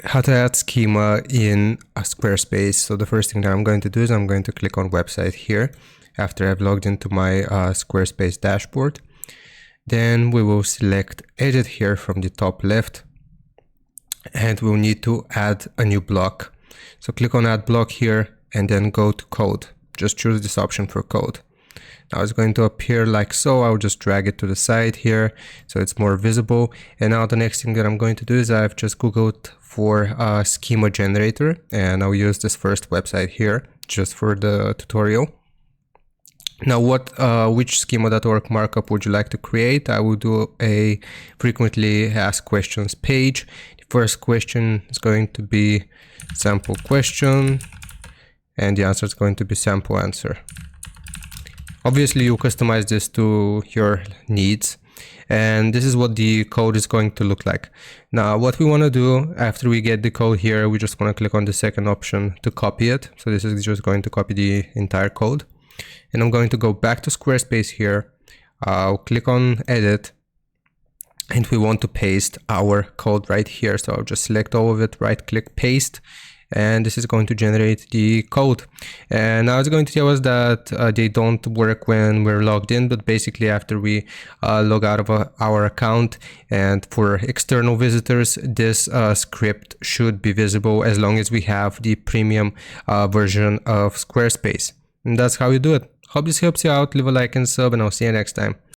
how to add schema in a Squarespace. So the first thing that I'm going to do is I'm going to click on website here after I've logged into my Squarespace dashboard. Then we will select edit here from the top left, and we'll need to add a new block. So click on add block here and then go to code. Just choose this option for code. Now it's going to appear like so. I'll just drag it to the side here so it's more visible. And now the next thing that I'm going to do is I've just Googled for a schema generator, and I'll use this first website here just for the tutorial. Now which schema.org markup would you like to create? I will do a frequently asked questions page. The first question is going to be sample question, and the answer is going to be sample answer. Obviously, you customize this to your needs, and this is what the code is going to look like. Now, what we want to do after we get the code here, we just want to click on the second option to copy it. So this is just going to copy the entire code. And I'm going to go back to Squarespace here. I'll click on edit, and we want to paste our code right here. So I'll just select all of it, right click, paste, and this is going to generate the code. And now it's going to tell us that they don't work when we're logged in, but basically after we log out of our account, and for external visitors, this script should be visible as long as we have the premium version of Squarespace. And that's how you do it. Hope this helps you out. Leave a like and sub, and I'll see you next time.